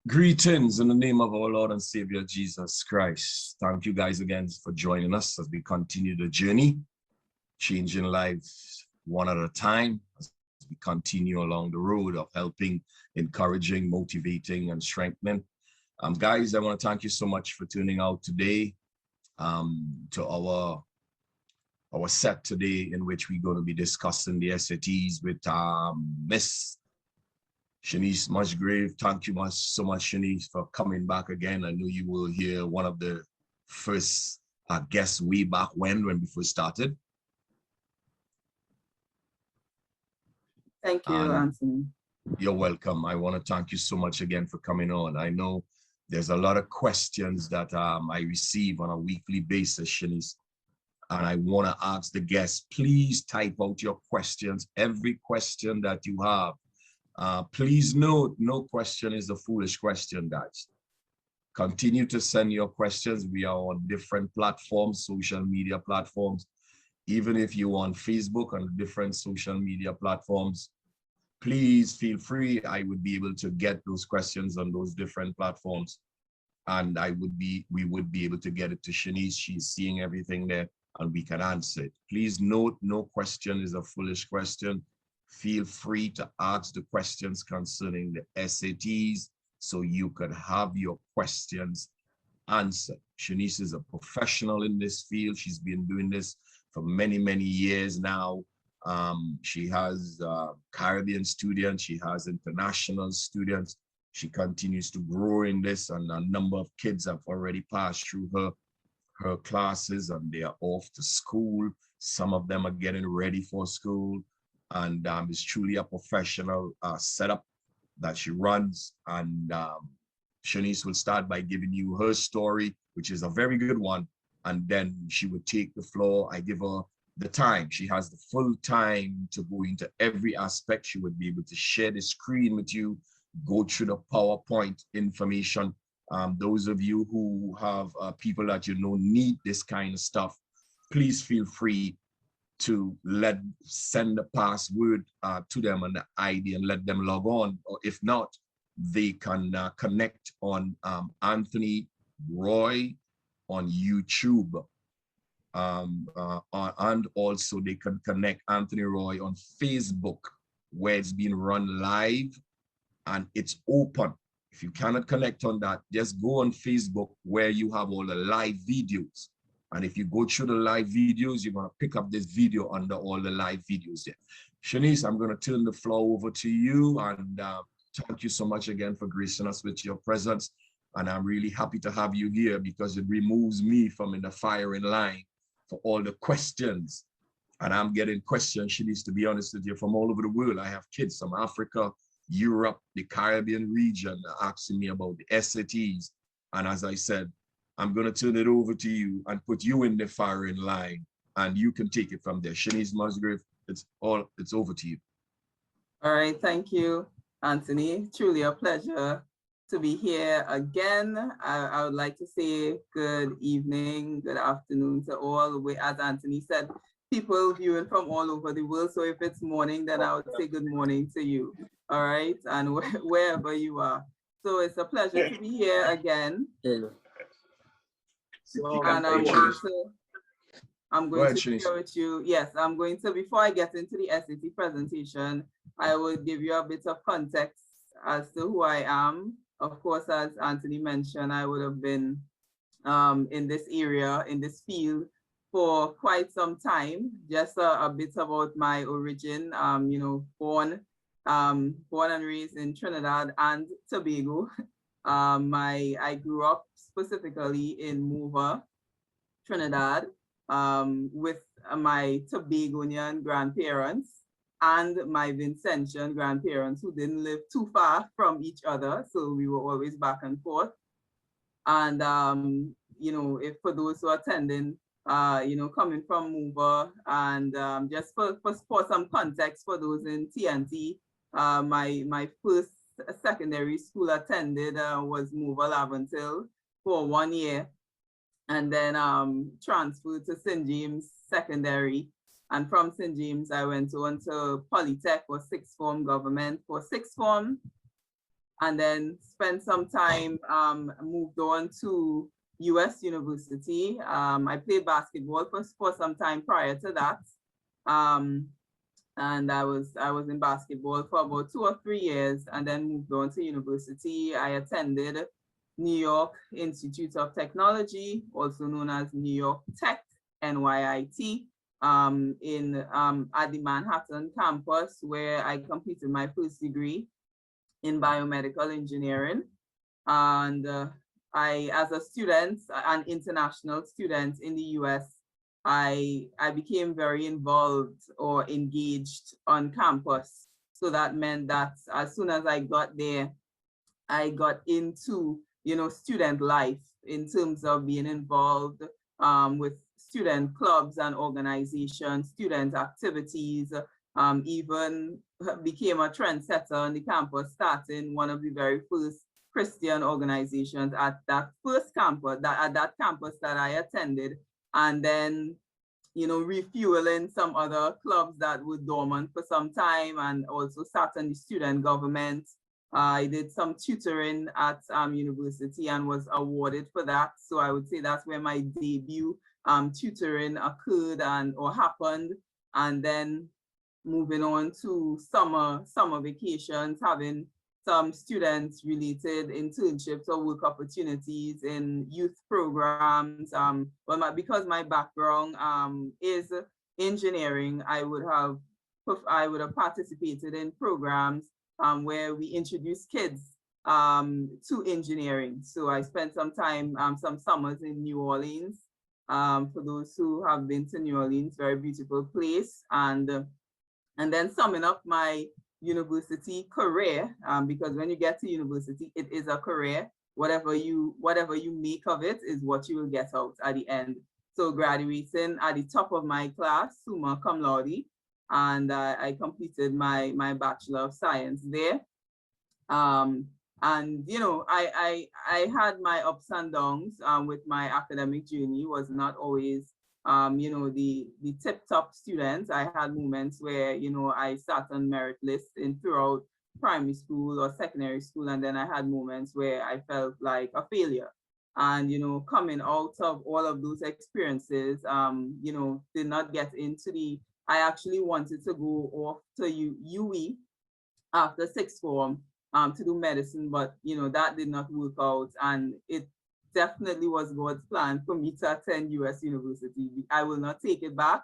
Greetings in the name of our Lord and Savior Jesus Christ. Thank you guys again for joining us as we continue the journey, changing lives one at a time, as we continue along the road of helping, encouraging, motivating, and strengthening. Guys, I want to thank you so much for tuning out today to our set today, in which we're going to be discussing the SATs with Miss Shanice Musgrave. Thank you so much, Shanice, for coming back again. I know you will hear one of the first guests way back when we first started. Thank you, Anthony. You're welcome. I want to thank you so much again for coming on. I know there's a lot of questions that I receive on a weekly basis, Shanice, and I want to ask the guests, please type out your questions, every question that you have. Please note, no question is a foolish question, guys. Continue to send your questions. We are on different platforms, social media platforms. Even if you're on Facebook and different social media platforms, please feel free. I would be able to get those questions on those different platforms. And we would be able to get it to Shanice. She's seeing everything there and we can answer it. Please note, no question is a foolish question. Feel free to ask the questions concerning the SATs so you could have your questions answered. Shanice is a professional in this field. She's been doing this for many, many years now. She has Caribbean students. She has international students. She continues to grow in this, and a number of kids have already passed through her classes and they are off to school. Some of them are getting ready for school. And it's truly a professional setup that she runs. And Shanice will start by giving you her story, which is a very good one. And then she would take the floor. I give her the time. She has the full time to go into every aspect. She would be able to share the screen with you, go through the PowerPoint information. Those of you who have people that you know need this kind of stuff, please feel free to send the password to them and the ID and let them log on. Or if not, they can connect on Anthony Roy on YouTube. And also they can connect Anthony Roy on Facebook, where it's being run live and it's open. If you cannot connect on that, just go on Facebook where you have all the live videos. And if you go through the live videos, you're going to pick up this video under all the live videos there. Shanice, I'm going to turn the floor over to you. And thank you so much again for gracing us with your presence. And I'm really happy to have you here because it removes me from in the firing line for all the questions. And I'm getting questions, Shanice, to be honest with you, from all over the world. I have kids from Africa, Europe, the Caribbean region asking me about the SATs. And as I said, I'm going to turn it over to you and put you in the firing line, and you can take it from there. Shanice Musgrave, it's over to you. All right, thank you, Anthony. Truly a pleasure to be here again. I would like to say good evening, good afternoon to all. As Anthony said, people viewing from all over the world. So if it's morning, then I would say good morning to you. All right, and wherever you are. So it's a pleasure to be here again. So, and I'm going to share with you. Yes, I'm going to, before I get into the SAT presentation, I will give you a bit of context as to who I am. Of course, as Anthony mentioned, I would have been in this area, in this field for quite some time. Just a bit about my origin, you know, born and raised in Trinidad and Tobago. I grew up specifically in Mova, Trinidad, with my Tobagonian grandparents and my Vincentian grandparents, who didn't live too far from each other. So we were always back and forth. And, you know, if for those who are attending, you know, coming from Mova, and just for some context for those in TNT, my first secondary school attended was Mova Laventille for 1 year, and then transferred to St. James Secondary. And from St. James, I went on to Polytech for sixth form government. For sixth form, and then spent some time, moved on to US University. I played basketball for some time prior to that. And I was in basketball for about 2 or 3 years, and then moved on to university. I attended New York Institute of Technology, also known as New York Tech, NYIT, at the Manhattan campus, where I completed my first degree in biomedical engineering. And I, as a student, an international student in the US, I became very involved or engaged on campus. So that meant that as soon as I got there, I got into, student life in terms of being involved with student clubs and organizations, student activities, even became a trendsetter on the campus, starting one of the very first Christian organizations at that first campus, at that campus that I attended, and then, refueling some other clubs that were dormant for some time, and also sat on the student government. I did some tutoring at university and was awarded for that. So I would say that's where my debut tutoring occurred or happened. And then moving on to summer vacations, having some students related internships or work opportunities in youth programs. Because my background is engineering, I would have participated in programs where we introduce kids to engineering. So I spent some time, some summers in New Orleans. For those who have been to New Orleans, very beautiful place. And then summing up my university career, because when you get to university, it is a career. Whatever you make of it is what you will get out at the end. So graduating at the top of my class, summa cum laude, and I completed my Bachelor of Science there. And I had my ups and downs with my academic journey. Was not always the tip-top student. I had moments where I sat on merit lists throughout primary school or secondary school, and then I had moments where I felt like a failure. And coming out of all of those experiences, did not get into I actually wanted to go off to UE after sixth form to do medicine, but that did not work out, and it definitely was God's plan for me to attend US University. I will not take it back.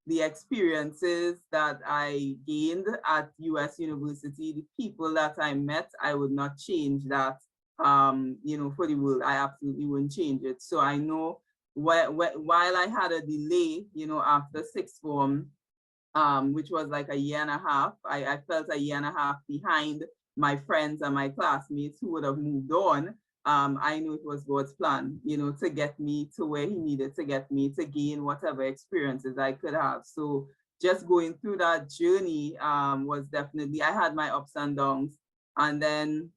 The experiences that I gained at US University, the people that I met, I would not change that for the world. I absolutely wouldn't change it. So I know while I had a delay, after sixth form, which was like a year and a half. I felt a year and a half behind my friends and my classmates who would have moved on. I knew it was God's plan, to get me to where he needed to get me to gain whatever experiences I could have. So just going through that journey was definitely, I had my ups and downs. And then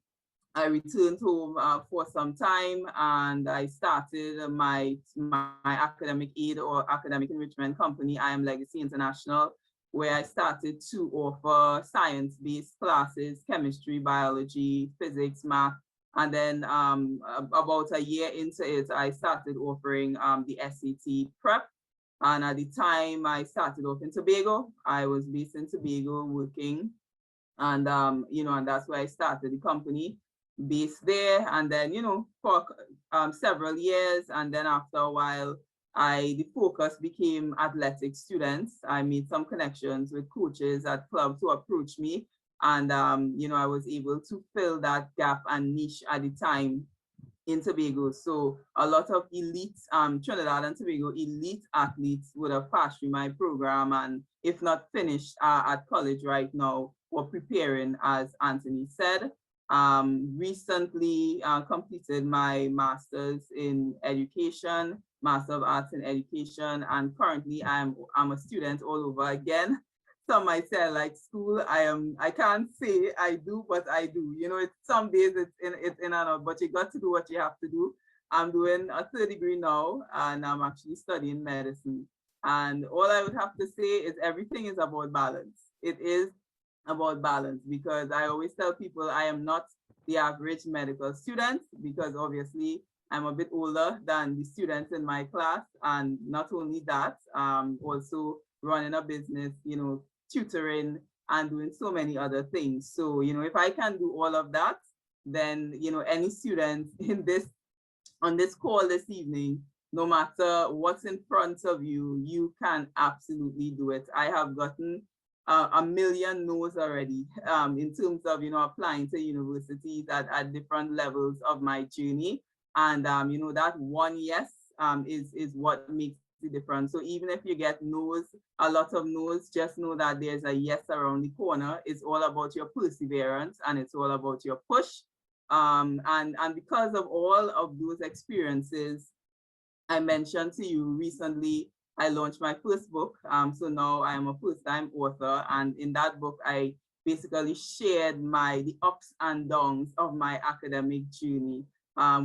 I returned home for some time, and I started my academic aid or academic enrichment company, I Am Legacy International, where I started to offer science-based classes, chemistry, biology, physics, math. And then about a year into it, I started offering the SAT prep. And at the time I started off in Tobago, I was based in Tobago working. And, and that's where I started the company, based there. And then, for several years. And then after a while, the focus became athletic students. I made some connections with coaches at clubs who approached me. And, I was able to fill that gap and niche at the time in Tobago. So a lot of elite, Trinidad and Tobago elite athletes would have passed through my program, and if not finished at college right now, were preparing, as Anthony said. Recently completed my master's in education, Master of Arts in Education, and currently I'm a student all over again. Some might say I like school. I can't say I do, but I do. It's some days it's in and out, but you got to do what you have to do. I'm doing a third degree now, and I'm actually studying medicine. And all I would have to say is everything is about balance. It is about balance, because I always tell people I am not the average medical student, because obviously I'm a bit older than the students in my class. And not only that, also running a business, you know, tutoring and doing so many other things. So, you know, if I can do all of that, then, you know, any students in this, on this call this evening, no matter what's in front of you, you can absolutely do it. I have gotten a million no's already in terms of, you know, applying to universities at different levels of my journey. And, you know, that one yes is what makes the difference. So even if you get no's, a lot of no's, just know that there's a yes around the corner. It's all about your perseverance and it's all about your push. And because of all of those experiences, I mentioned to you recently, I launched my first book. So now I am a first-time author, and in that book, I basically shared the ups and downs of my academic journey,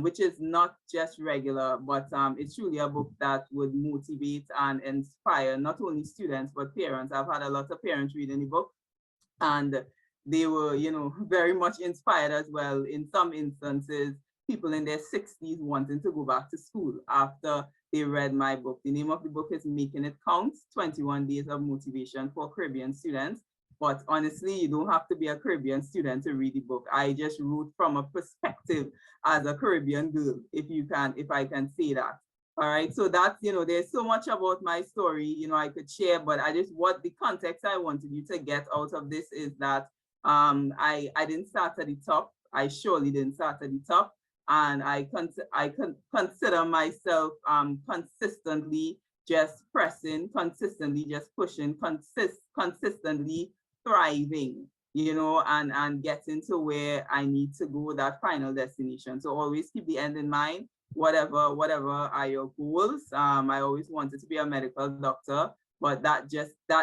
which is not just regular, but it's truly a book that would motivate and inspire not only students, but parents. I've had a lot of parents reading the book, and they were, you know, very much inspired as well. In some instances, people in their 60s wanting to go back to school after they read my book. The name of the book is Making It Count, 21 Days of Motivation for Caribbean Students. But honestly, you don't have to be a Caribbean student to read the book. I just wrote from a perspective as a Caribbean girl, if I can say that. All right, so that's, you know, there's so much about my story, you know, I could share, but what the context I wanted you to get out of this is that I didn't start at the top. I surely didn't start at the top. And I consider myself consistently just pressing, consistently just pushing, consistently thriving, you know, and getting to where I need to go, that final destination. So always keep the end in mind, whatever are your goals. I always wanted to be a medical doctor, but that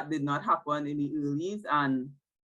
did not happen in the earlys. And,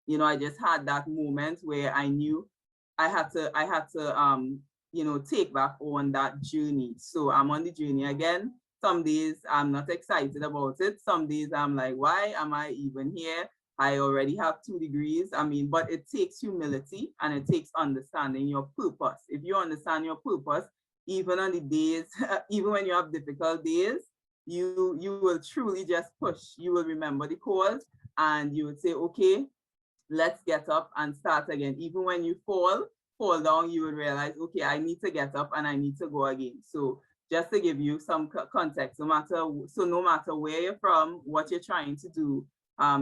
you know, I just had that moment where I knew I had to you know, take back on that journey. So I'm on the journey again. Some days I'm not excited about it. Some days I'm like, why am I even here? I already have 2 degrees. I mean, but it takes humility and it takes understanding your purpose. If you understand your purpose, even on the days, even when you have difficult days, you will truly just push. You will remember the cause and you would say, okay, let's get up and start again. Even when you fall down, you will realize, okay, I need to get up and I need to go again. So just to give you some context, no matter where you're from, what you're trying to do,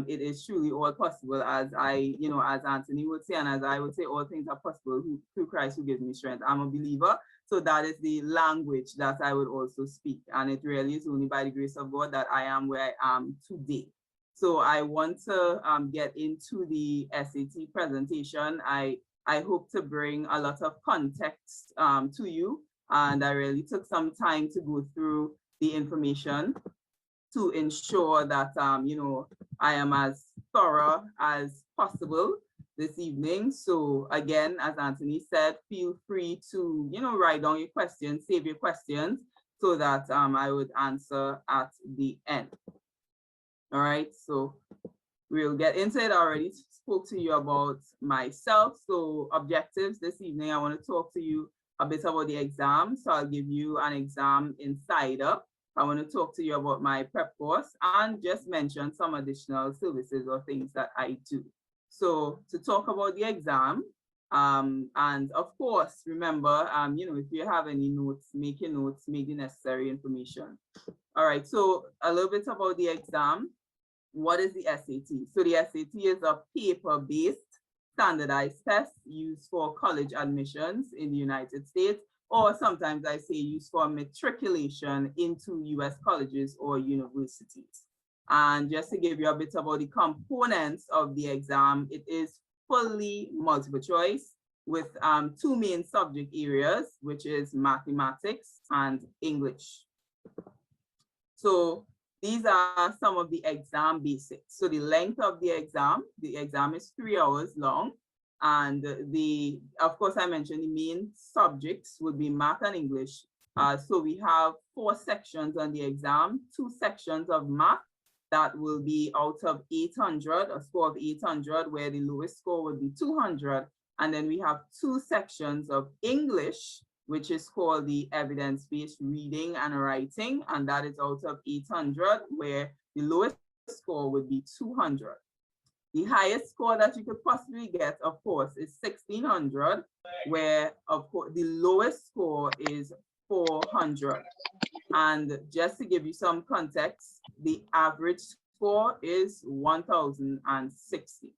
it is truly all possible, as as Anthony would say, and as I would say, all things are possible through Christ who gives me strength. I'm a believer. So that is the language that I would also speak. And it really is only by the grace of God that I am where I am today. So I want to get into the SAT presentation. I hope to bring a lot of context to you. And I really took some time to go through the information to ensure that, you know, I am as thorough as possible this evening. So again, as Anthony said, feel free to, you know, write down your questions, save your questions so that I would answer at the end. All right, so we'll get into it. I already spoke to you about myself. So objectives this evening, I want to talk to you a bit about the exam. So I'll give you an exam insider. I want to talk to you about my prep course and just mention some additional services or things that I do. So to talk about the exam, and of course, remember, you know, if you have any notes, make your notes, make the necessary information. All right, so a little bit about the exam. What is the SAT? So the SAT is a paper-based standardized test used for college admissions in the United States, or sometimes I say used for matriculation into US colleges or universities. And just to give you a bit about the components of the exam, it is fully multiple choice with 2 main subject areas, which is mathematics and English. So these are some of the exam basics. So the length of the exam is 3 hours long. And of course, I mentioned the main subjects would be math and English. So we have 4 sections on the exam, 2 sections of math that will be out of 800, a score of 800, where the lowest score would be 200. And then we have 2 sections of English, which is called the evidence-based reading and writing, and that is out of 800, where the lowest score would be 200. The highest score that you could possibly get, of course, is 1600, where, of course, the lowest score is 400. And just to give you some context, the average score is 1060.